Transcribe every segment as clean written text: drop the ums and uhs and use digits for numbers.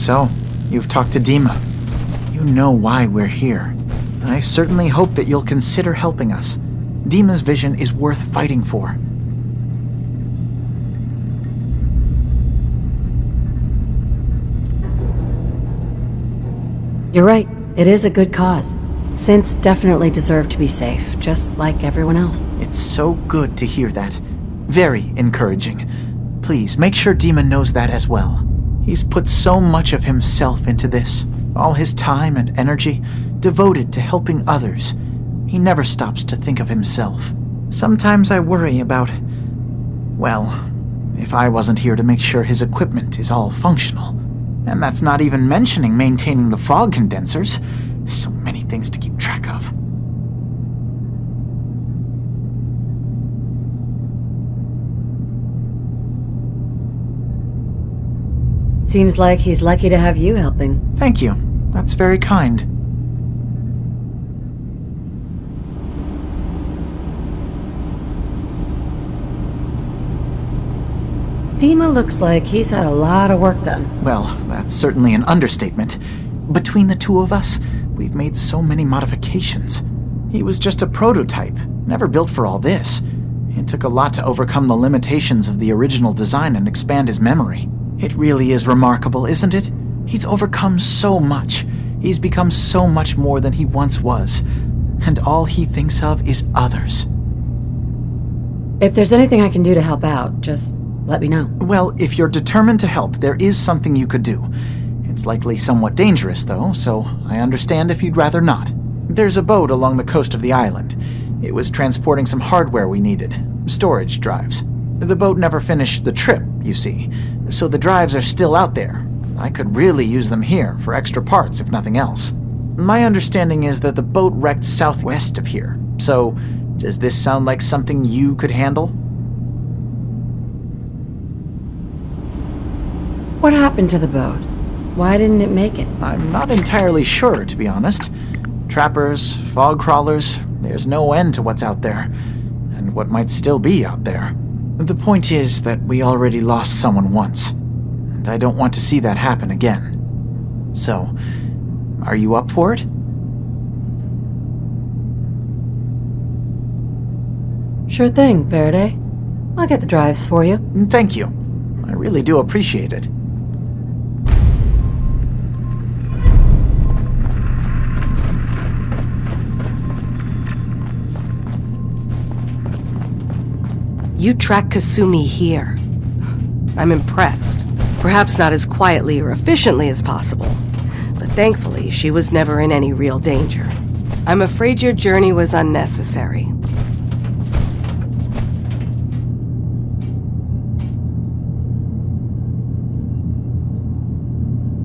So, you've talked to Dima. You know why we're here. I certainly hope that you'll consider helping us. Dima's vision is worth fighting for. You're right. It is a good cause. Synths definitely deserve to be safe, just like everyone else. It's so good to hear that. Very encouraging. Please, make sure Dima knows that as well. He's put so much of himself into this. All his time and energy devoted to helping others. He never stops to think of himself. Sometimes I worry about, well, if I wasn't here to make sure his equipment is all functional. And that's not even mentioning maintaining the fog condensers. So many things to keep track of. Seems like he's lucky to have you helping. Thank you. That's very kind. Dima looks like he's had a lot of work done. Well, that's certainly an understatement. Between the two of us, we've made so many modifications. He was just a prototype, never built for all this. It took a lot to overcome the limitations of the original design and expand his memory. It really is remarkable, isn't it? He's overcome so much. He's become so much more than he once was. And all he thinks of is others. If there's anything I can do to help out, just let me know. Well, if you're determined to help, there is something you could do. It's likely somewhat dangerous, though, so I understand if you'd rather not. There's a boat along the coast of the island. It was transporting some hardware we needed. Storage drives. The boat never finished the trip, you see, so the drives are still out there. I could really use them here for extra parts, if nothing else. My understanding is that the boat wrecked southwest of here, so does this sound like something you could handle? What happened to the boat? Why didn't it make it? I'm not entirely sure, to be honest. Trappers, fog crawlers, there's no end to what's out there, and what might still be out there. The point is that we already lost someone once, and I don't want to see that happen again. So, are you up for it? Sure thing, Faraday. I'll get the drives for you. Thank you. I really do appreciate it. You track Kasumi here. I'm impressed. Perhaps not as quietly or efficiently as possible, but thankfully she was never in any real danger. I'm afraid your journey was unnecessary.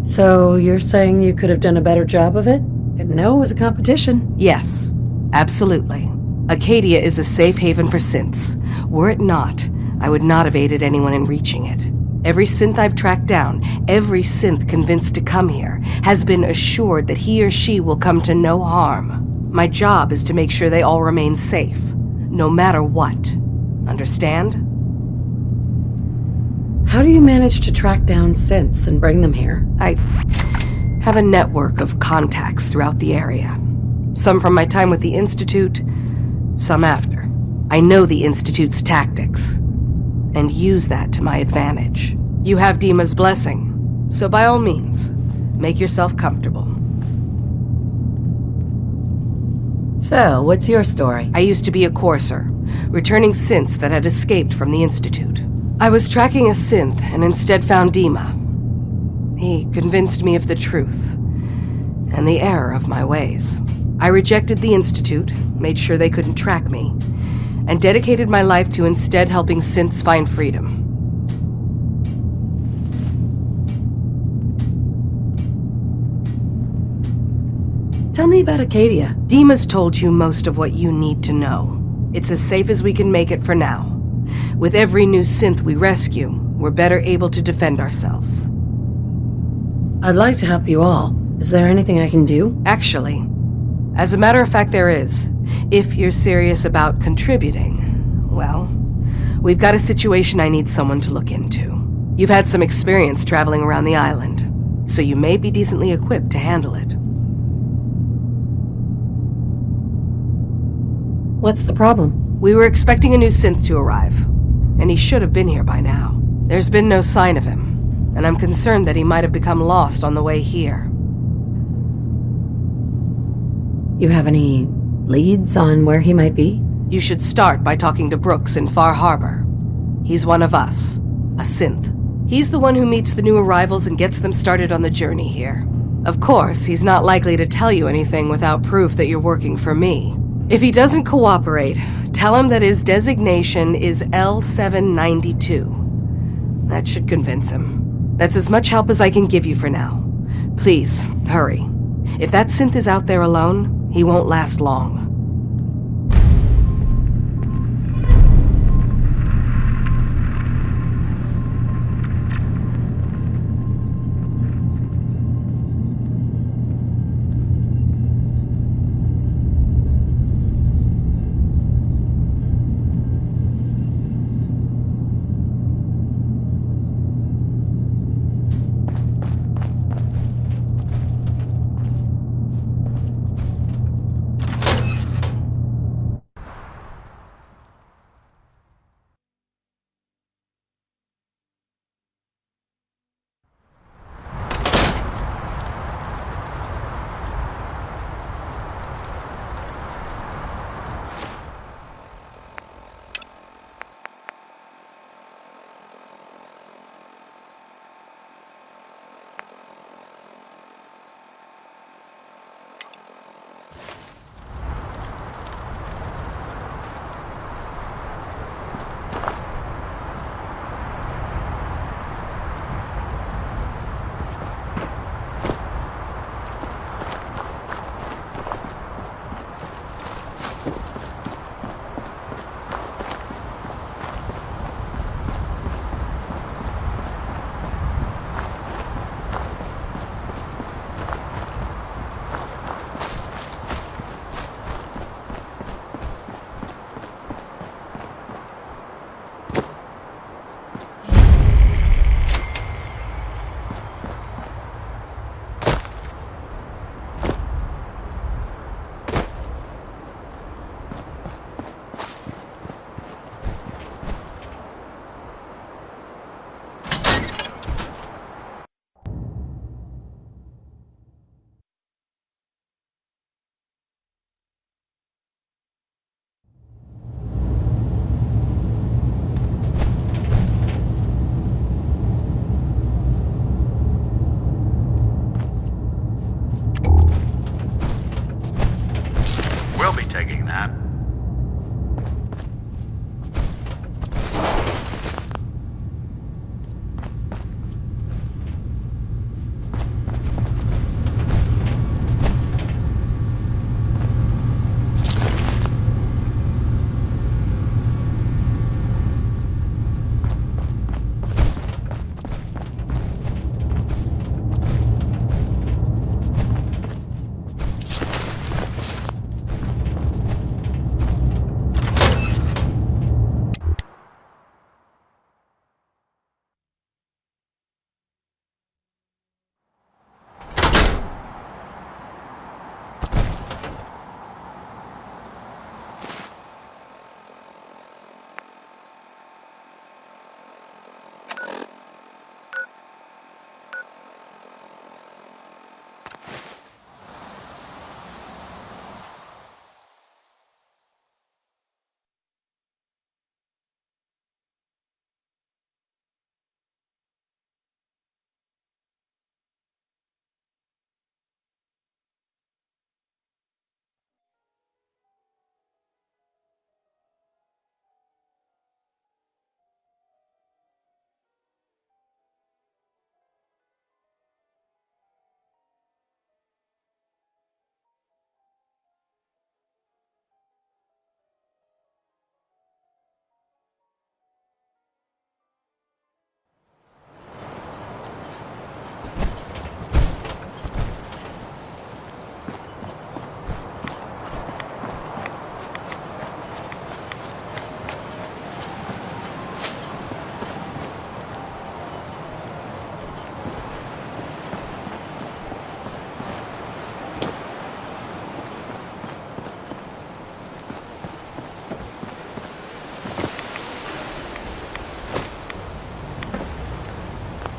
So you're saying you could have done a better job of it? Didn't know it was a competition. Yes, absolutely. Acadia is a safe haven for synths. Were it not, I would not have aided anyone in reaching it. Every synth I've tracked down, every synth convinced to come here, has been assured that he or she will come to no harm. My job is to make sure they all remain safe, no matter what. Understand? How do you manage to track down synths and bring them here? I have a network of contacts throughout the area. Some from my time with the Institute, some after. I know the Institute's tactics, and use that to my advantage. You have Dima's blessing, so by all means, make yourself comfortable. So, what's your story? I used to be a courser, returning synths that had escaped from the Institute. I was tracking a synth and instead found Dima. He convinced me of the truth and the error of my ways. I rejected the Institute, made sure they couldn't track me, and dedicated my life to instead helping synths find freedom. Tell me about Acadia. Dima's told you most of what you need to know. It's as safe as we can make it for now. With every new synth we rescue, we're better able to defend ourselves. I'd like to help you all. Is there anything I can do? Actually, as a matter of fact, there is. If you're serious about contributing, well, we've got a situation I need someone to look into. You've had some experience traveling around the island. so you may be decently equipped to handle it. What's the problem? We were expecting a new synth to arrive, and he should have been here by now. There's been no sign of him, and I'm concerned that he might have become lost on the way here. You have any leads on where he might be? You should start by talking to Brooks in Far Harbor. He's one of us, a synth. He's the one who meets the new arrivals and gets them started on the journey here. Of course, he's not likely to tell you anything without proof that you're working for me. If he doesn't cooperate, tell him that his designation is L792. That should convince him. That's as much help as I can give you for now. Please, hurry. If that synth is out there alone, he won't last long.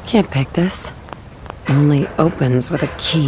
Can't pick this. Only opens with a key.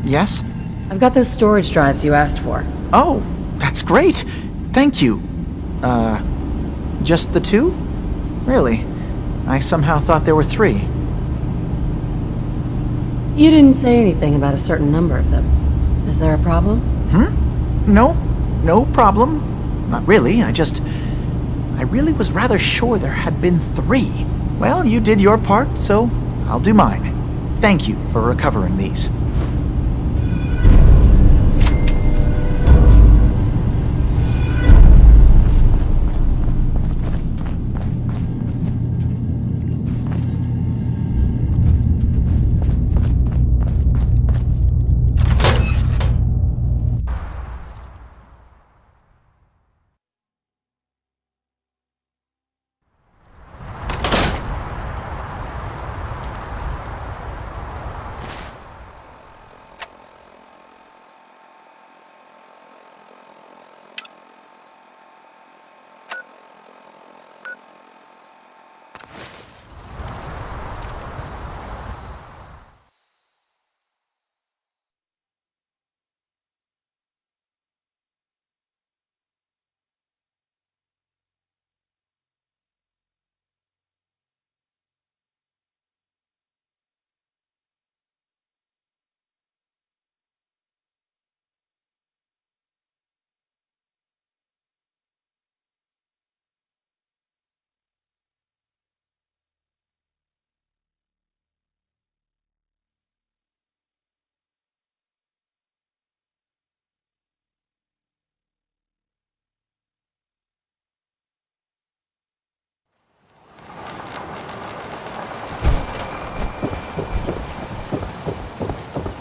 Yes? I've got those storage drives you asked for. Oh, that's great! Thank you. Just the 2? Really? I somehow thought there were 3. You didn't say anything about a certain number of them. Is there a problem? No problem. Not really, I really was rather sure there had been 3. Well, you did your part, so I'll do mine. Thank you for recovering these.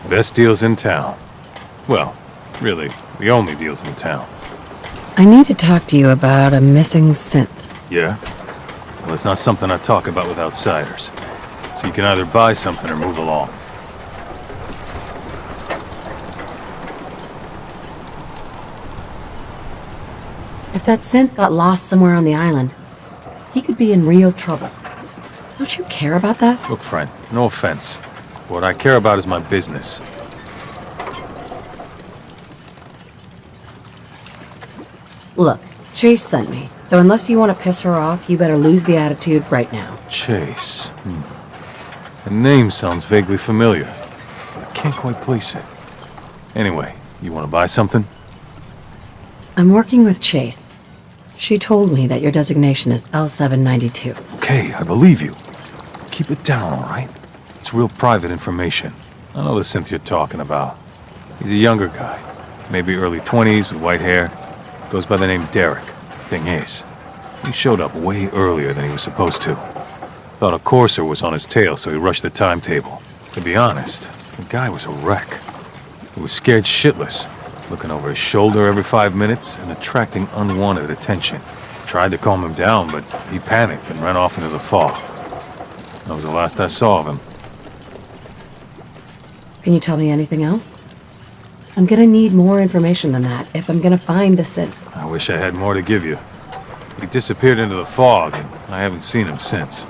Best deals in town. Well, really, the only deals in town. I need to talk to you about a missing synth. Yeah? Well, it's not something I talk about with outsiders. So you can either buy something or move along. If that synth got lost somewhere on the island, he could be in real trouble. Don't you care about that? Look, friend, no offense. What I care about is my business. Look, Chase sent me, so unless you want to piss her off, you better lose the attitude right now. Chase. The name sounds vaguely familiar. I can't quite place it. Anyway, you want to buy something? I'm working with Chase. She told me that your designation is L792. Okay, I believe you. Keep it down, all right? It's real private information. I know the synth you're talking about. He's a younger guy. maybe early 20s with white hair. Goes by the name Derek. Thing is, he showed up way earlier than he was supposed to. Thought a courser was on his tail, so he rushed the timetable. To be honest, the guy was a wreck. He was scared shitless, looking over his shoulder every 5 minutes and attracting unwanted attention. Tried to calm him down, but he panicked and ran off into the fog. That was the last I saw of him. Can you tell me anything else? I'm gonna need more information than that if I'm gonna find the synth. I wish I had more to give you. He disappeared into the fog, and I haven't seen him since.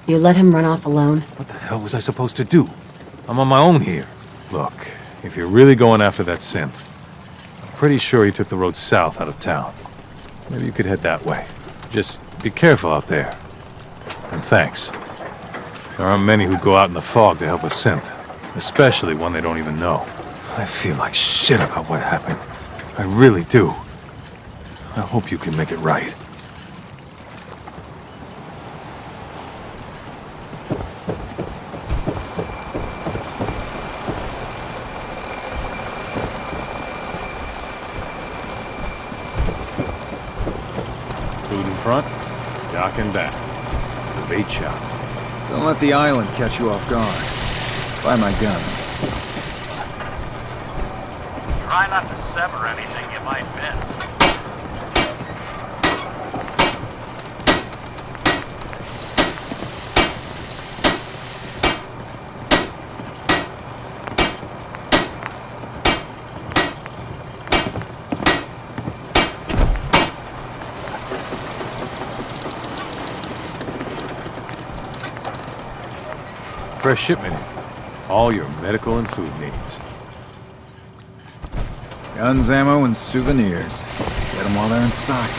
You let him run off alone? What the hell was I supposed to do? I'm on my own here. Look, if you're really going after that synth, I'm pretty sure he took the road south out of town. Maybe you could head that way. Just be careful out there. And thanks. There aren't many who go out in the fog to help a synth, especially one they don't even know. I feel like shit about what happened. I really do. I hope you can make it right. Food in front, dock in back. The bait shop. Don't let the island catch you off guard. Buy my guns. Try not to sever anything you might miss. Fresh shipment in. All your medical and food needs. Guns, ammo, and souvenirs. Get them while they're in stock.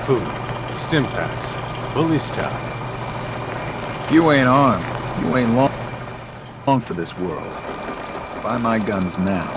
Food. Stim packs. Fully stocked. If you ain't armed, you ain't long for this world. Buy my guns now.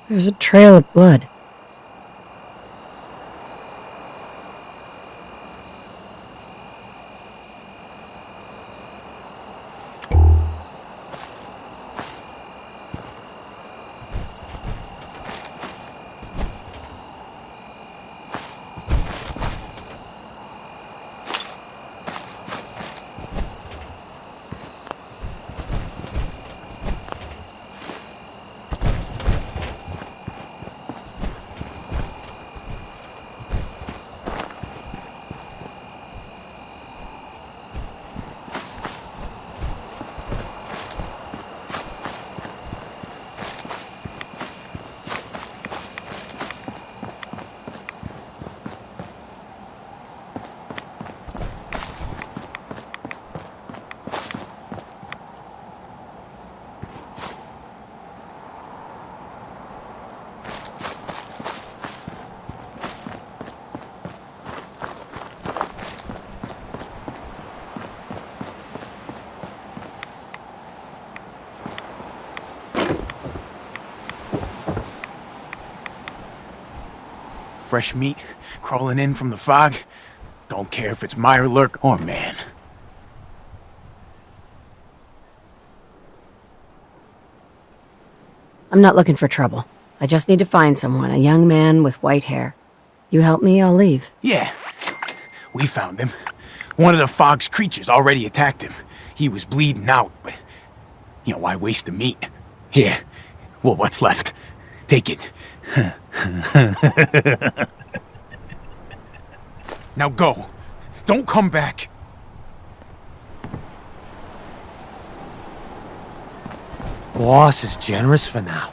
There's a trail of blood. fresh meat crawling in from the fog. Don't care if it's Mirelurk or man. I'm not looking for trouble. I just need to find someone, a young man with white hair. You help me, I'll leave. Yeah, we found him. One of the fog's creatures already attacked him. He was bleeding out, but, why waste the meat? Here, well, what's left? Take it. Now go. Don't come back. Boss is generous for now.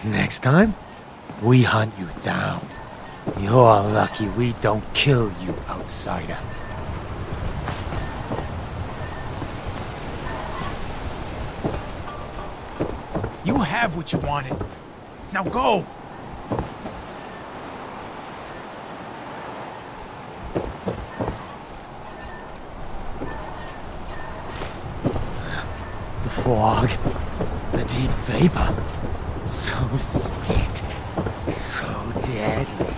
Next time, we hunt you down. You're lucky we don't kill you, outsider. You have what you wanted. Now go. The fog, the deep vapor. So sweet, so deadly.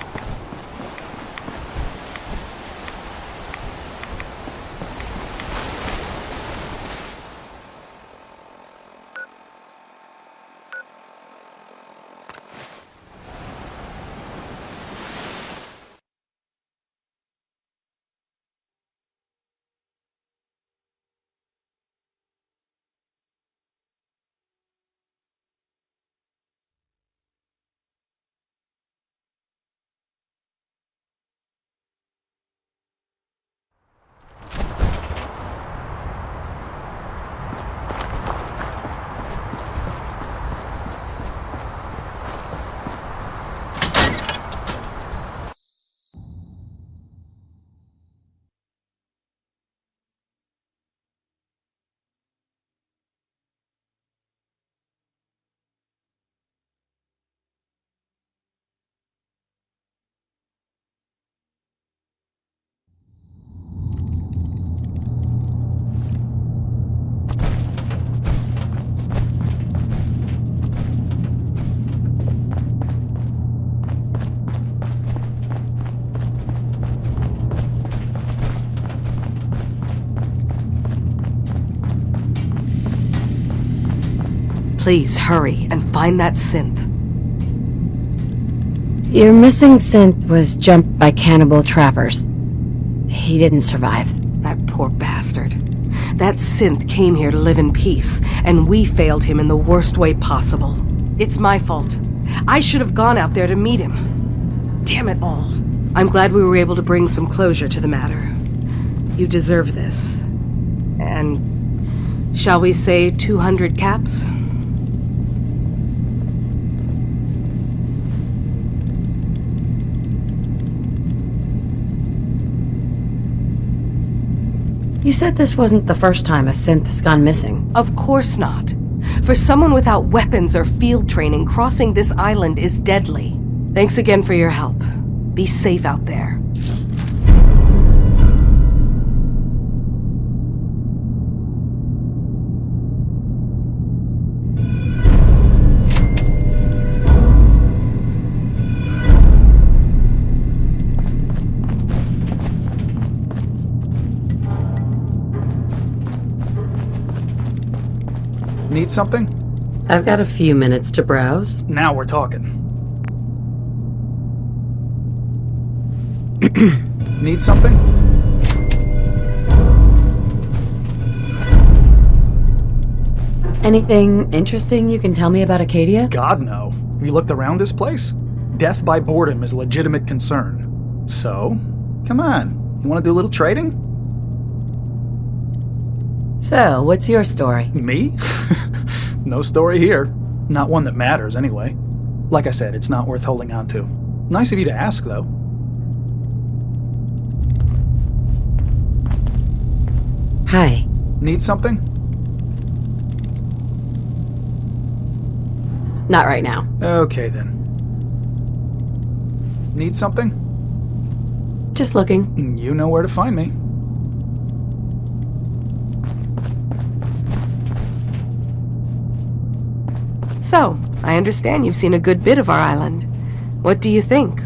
Please hurry and find that synth. Your missing synth was jumped by cannibal trappers. He didn't survive. That poor bastard. That synth came here to live in peace, and we failed him in the worst way possible. It's my fault. I should have gone out there to meet him. Damn it all. I'm glad we were able to bring some closure to the matter. You deserve this. And shall we say 200 caps? You said this wasn't the first time a synth has gone missing. Of course not. For someone without weapons or field training, crossing this island is deadly. Thanks again for your help. Be safe out there. Need something? I've got a few minutes to browse. Now we're talking. Need something? Anything interesting you can tell me about Acadia? God, no. Have you looked around this place? Death by boredom is a legitimate concern. So, come on. You want to do a little trading? So, what's your story? Me? No story here. Not one that matters, anyway. Like I said, it's not worth holding on to. Nice of you to ask, though. Hi. Need something? Not right now. Okay, then. Need something? Just looking. You know where to find me. So, I understand you've seen a good bit of our island. What do you think?